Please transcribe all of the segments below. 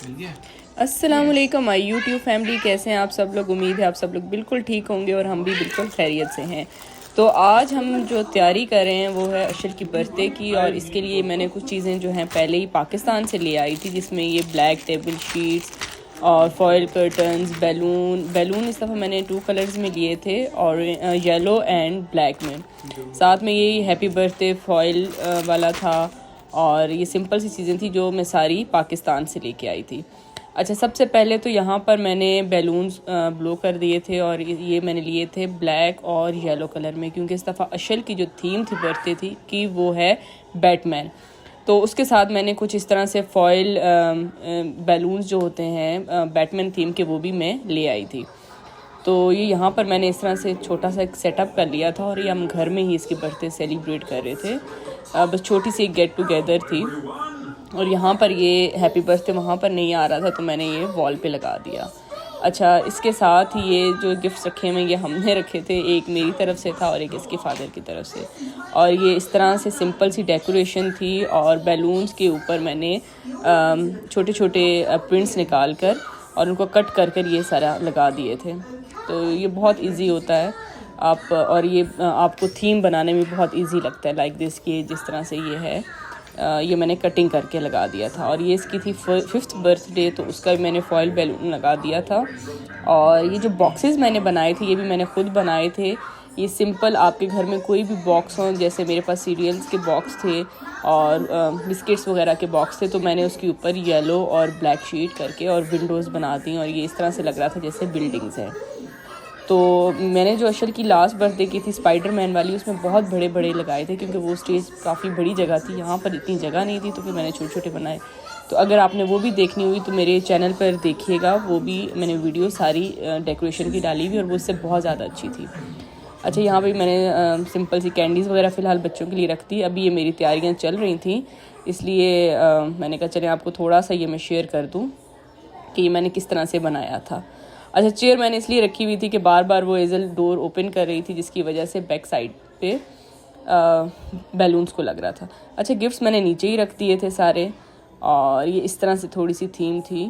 अस्सलामुअलैकुम my YouTube family, कैसे हैं आप सब लोग। उम्मीद है आप सब लोग बिल्कुल ठीक होंगे और हम भी बिल्कुल खैरियत से हैं। तो आज हम जो तैयारी कर रहे हैं वो है अशल की बर्थडे की, और इसके लिए मैंने कुछ चीज़ें जो हैं पहले ही पाकिस्तान से ले आई थी, जिसमें ये ब्लैक टेबल शीट्स और फॉयल कर्टन्स, बैलून इस दफ़ा मैंने 2 कलर्स में लिए थे, और येलो एंड ब्लैक में। साथ में ये हैप्पी बर्थडे फॉयल वाला था, और ये सिंपल सी चीज़ें थी जो मैं सारी पाकिस्तान से लेके आई थी। अच्छा, सबसे पहले तो यहाँ पर मैंने बैलून्स ब्लो कर दिए थे, और ये मैंने लिए थे ब्लैक और येलो कलर में, क्योंकि इस दफ़ा अशल की जो थीम थी बर्थडे थी कि वो है बैटमैन। तो उसके साथ मैंने कुछ इस तरह से फॉयल बैलून्स जो होते हैं बैटमैन थीम के, वो भी मैं ले आई थी। तो ये यहाँ पर मैंने इस तरह से छोटा सा एक सेटअप कर लिया था, और ये हम घर में ही इसकी बर्थडे सेलिब्रेट कर रहे थे। बस छोटी सी एक गेट टुगेदर थी, और यहाँ पर ये हैप्पी बर्थडे वहाँ पर नहीं आ रहा था, तो मैंने ये वॉल पे लगा दिया। अच्छा, इसके साथ ये जो गिफ्ट्स रखे हुए ये हमने रखे थे, एक मेरी तरफ से था और एक इसके फादर की तरफ से। और ये इस तरह से सिंपल सी डेकोरेशन थी, और बैलून्स के ऊपर मैंने छोटे छोटे प्रिंट्स निकाल कर और उनको कट कर कर ये सारा लगा दिए थे। तो ये बहुत इजी होता है आप, और ये आपको थीम बनाने में बहुत इजी लगता है। लाइक दिस कि जिस तरह से ये है, ये मैंने कटिंग करके लगा दिया था। और ये इसकी थी 5th बर्थडे, तो उसका भी मैंने फॉयल बैलून लगा दिया था। और ये जो बॉक्सेस मैंने बनाए थे ये भी मैंने खुद बनाए थे। ये सिंपल आपके घर में कोई भी बॉक्स हो, जैसे मेरे पास सीरियल्स के बॉक्स थे और बिस्किट्स वगैरह के बॉक्स थे, तो मैंने उसके ऊपर येलो और ब्लैक शीट करके और विंडोज़ बना दी, और ये इस तरह से लग रहा था जैसे बिल्डिंग्स हैं। तो मैंने जो अशल की लास्ट बर्थडे की थी स्पाइडरमैन वाली, उसमें बहुत बड़े बड़े लगाए थे, क्योंकि वो स्टेज काफ़ी बड़ी जगह थी, यहाँ पर इतनी जगह नहीं थी, तो फिर मैंने छोटे छोटे बनाए। तो अगर आपने वो भी देखनी हुई तो मेरे चैनल पर देखिएगा, वो भी मैंने वीडियो सारी डेकोरेशन की डाली हुई, और वो इससे बहुत ज़्यादा अच्छी थी। अच्छा, यहाँ पर मैंने सिंपल सी कैंडीज़ वगैरह फ़िलहाल बच्चों के लिए रख दी। अभी ये मेरी तैयारियाँ चल रही थी, इसलिए मैंने कहा चलें आपको थोड़ा सा ये मैं शेयर कर दूँ कि मैंने किस तरह से बनाया था। अच्छा, चेयर मैंने इसलिए रखी हुई थी कि बार बार वो एजल डोर ओपन कर रही थी, जिसकी वजह से बैक साइड पे बैलून्स को लग रहा था। अच्छा, गिफ्ट्स मैंने नीचे ही रख दिए थे सारे, और ये इस तरह से थोड़ी सी थीम थी।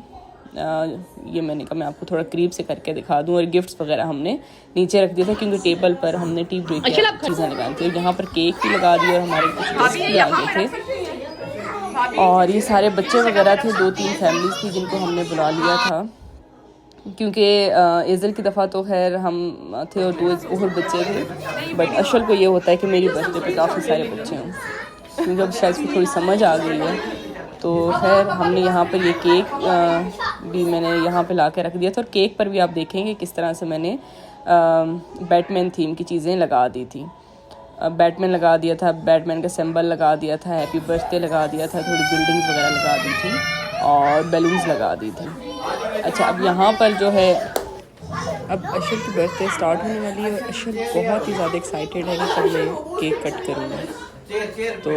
ये मैंने कहा मैं आपको थोड़ा करीब से करके दिखा दूँ। और गिफ्ट्स वगैरह हमने नीचे रख दिए थे, क्योंकि टेबल पर हमने टी ब्रेक चीज़ें लगाई थी। यहाँ पर केक भी लगा दिए, और हमारे कुछ गेस्ट भी आ गए थे, और ये सारे बच्चे वगैरह थे। 2-3 फैमिलीज़ थी जिनको हमने बुला लिया था, क्योंकि एज़ल की दफ़ा तो खैर हम थे और 2 और बच्चे थे, बट अशल को ये होता है कि मेरी बर्थडे पे काफ़ी सारे बच्चे हों, क्योंकि अब शायद उसको थोड़ी समझ आ गई है। तो खैर हमने यहाँ पर ये केक भी मैंने यहाँ पे ला के रख दिया था, और केक पर भी आप देखेंगे किस तरह से मैंने बैटमैन थीम की चीज़ें लगा दी थी। बैटमैन लगा दिया था, बैटमैन का सिंबल लगा दिया था, हैप्पी बर्थडे लगा दिया था, थोड़ी बिल्डिंग्स वगैरह लगा दी थी, और बैलून्स लगा दी थी। अच्छा, अब यहाँ पर जो है, अब अशल की बर्थडे स्टार्ट होने वाली है, और अशल बहुत ही ज़्यादा एक्साइटेड है कि कब मैं केक कट करूँगा। तो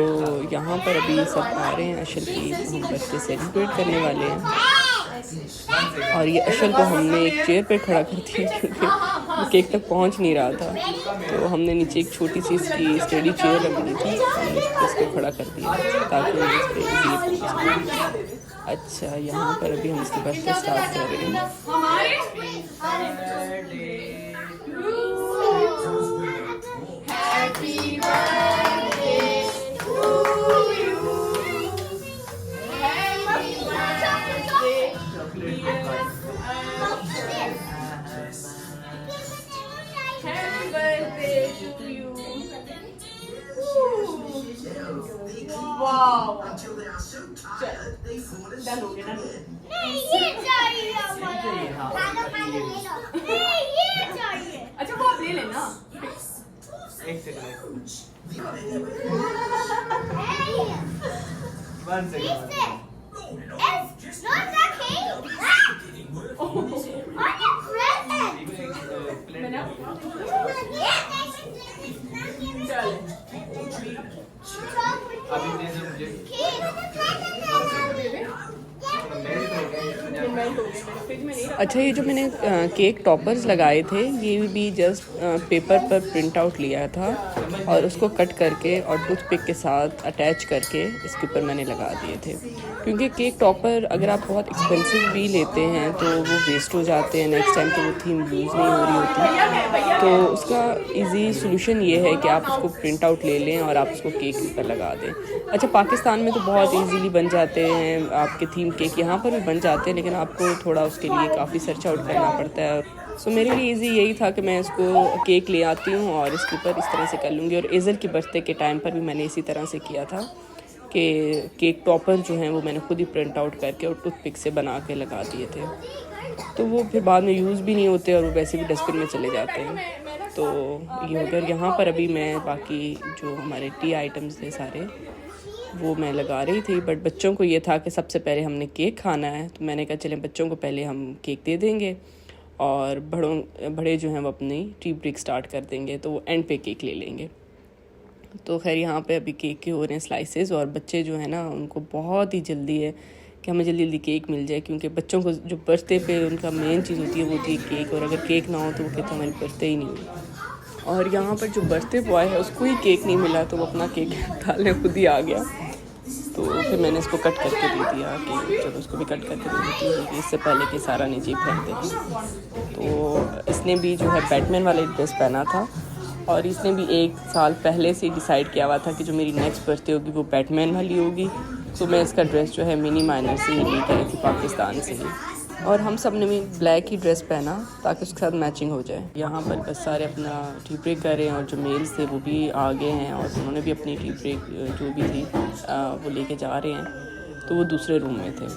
यहाँ पर अभी सब आ रहे हैं, अशल की हम बर्थडे सेलिब्रेट करने वाले हैं। और ये अशल को हमने एक चेयर पे खड़ा कर दिया, क्योंकि वो केक तक पहुँच नहीं रहा था, तो हमने नीचे एक छोटी सी इसकी स्टडी चेयर रख दी थी, हमने इसको खड़ा कर दिया ताकि वो इस पर इजीली पहुँच सके। अच्छा, यहाँ पर अभी हम इसकी बर्थडे स्टार्ट कर रहे हैं। अच्छा, वो आप ले लेना। एक सेकंड। मेल्ट हो गए, मैंने फ्रिज में नहीं रखा। अच्छा, ये जो मैंने केक टॉपर्स लगाए थे ये भी जस्ट पेपर पर प्रिंट आउट लिया था और उसको कट करके और टूथपिक के साथ अटैच करके इसके ऊपर मैंने लगा दिए थे, क्योंकि केक टॉपर अगर आप बहुत एक्सपेंसिव भी लेते हैं तो वो वेस्ट हो जाते हैं, नेक्स्ट टाइम तो वो थीम यूज़ नहीं हो रही होती। तो उसका इजी सोल्यूशन ये है कि आप उसको प्रिंट आउट ले लें और आप उसको केक के ऊपर लगा दें। अच्छा, पाकिस्तान में तो बहुत इजीली बन जाते हैं आपके थीम केक, यहाँ पर भी बन जाते हैं, लेकिन आपको थोड़ा उसके लिए काफ़ी सर्च आउट करना पड़ता है। सो मेरे लिए इजी यही था कि मैं इसको केक ले आती हूँ और इसके ऊपर इस तरह से कर लूँगी। और एज़र की बर्थडे के टाइम पर भी मैंने इसी तरह से किया था कि केक टॉपर जो हैं वो मैंने खुद ही प्रिंट आउट करके और टूथपिक से बना के लगा दिए थे, तो वो फिर बाद में यूज़ भी नहीं होते और वो वैसे भी डस्टबिन में चले जाते हैं। तो ये हो गया। यहाँ पर अभी मैं बाकी जो हमारे टी आइटम्स थे सारे वो मैं लगा रही थी, बट बच्चों को ये था कि सबसे पहले हमने केक खाना है, तो मैंने कहा चलें बच्चों को पहले हम केक दे देंगे और बड़े जो हैं वो अपनी टी ब्रेक स्टार्ट कर देंगे, तो वो एंड पे केक ले लेंगे। तो खैर यहाँ पे अभी केक के हो रहे हैं स्लाइसेस और बच्चे जो है ना उनको बहुत ही जल्दी है कि हमें जल्दी जल्दी केक मिल जाए, क्योंकि बच्चों को जो बर्थडे पे उनका मेन चीज़ होती है वो होती है केक, और अगर केक ना हो तो वो कहते हैं हमारी बर्थडे ही नहीं हुई। और यहाँ पर जो बर्थडे बॉय है उसको ही केक नहीं मिला तो वो अपना केक डालने खुद ही आ गया, तो फिर मैंने इसको कट करके दे दिया कि चलो उसको भी कट करके दे देती हूँ क्योंकि इससे पहले कि सारा ने जेब भर दे। तो इसने भी जो है बैटमैन वाला ड्रेस पहना था और इसने भी 1 साल पहले से डिसाइड किया हुआ था कि जो मेरी नेक्स्ट बर्थडे होगी वो बैटमैन वाली होगी। तो मैं इसका ड्रेस जो है मिनी माइनर से ही लेके आई थी पाकिस्तान से ही, और हम सब ने भी ब्लैक ही ड्रेस पहना ताकि उसके साथ मैचिंग हो जाए। यहाँ पर बस सारे अपना टी ब्रेक कर रहे हैं और जो मेल्स थे वो भी आ गए हैं और उन्होंने भी अपनी टी ब्रेक जो भी थी वो लेके जा रहे हैं। तो वो दूसरे रूम में थे,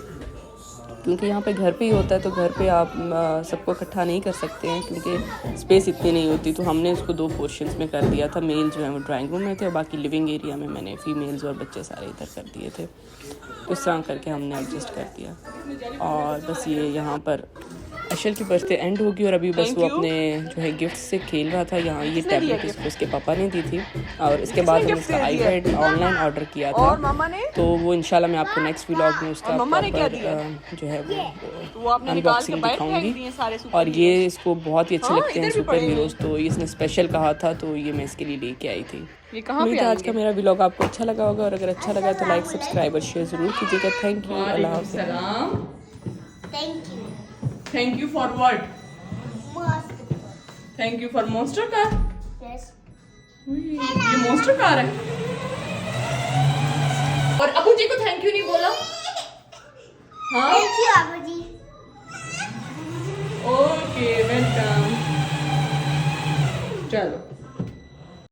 क्योंकि यहाँ पे घर पे ही होता है तो घर पे आप सबको इकट्ठा नहीं कर सकते हैं क्योंकि स्पेस इतनी नहीं होती। तो हमने इसको 2 पोर्शंस में कर दिया था। मेल जो है वो ड्राइंग रूम में थे और बाकी लिविंग एरिया में मैंने फीमेल्स और बच्चे सारे इधर कर दिए थे। उस तरह करके हमने एडजस्ट कर दिया। और बस ये यहाँ पर अशल की बर्थडे एंड होगी और अभी बस वो अपने जो है गिफ्ट से खेल रहा था। यहाँ ये टैबलेट इसको उसके पापा ने दी थी और इसके बाद हमने इसका आईपैड ऑनलाइन ऑर्डर किया था, तो वो इंशाल्लाह मैं आपको नेक्स्ट व्लॉग में उसका जो है वो अनबॉक्सिंग दिखाऊंगी। और ये इसको बहुत ही अच्छे लगते हैं सुपर हीरोज, तो इसने स्पेशल कहा था तो ये मैं इसके लिए लेके आई थी। उम्मीद है आज का मेरा व्लॉग आपको अच्छा लगा होगा और अगर अच्छा लगा तो लाइक सब्सक्राइब और शेयर ज़रूर कीजिएगा। Thank you. अल्लाह हाफ़िज़। Thank you for what? Thank you for monster car. Yes. ये monster car है। और अबू जी को थैंक यू नहीं बोला? हाँ? Thank you, Abuji. Okay, welcome. चलो।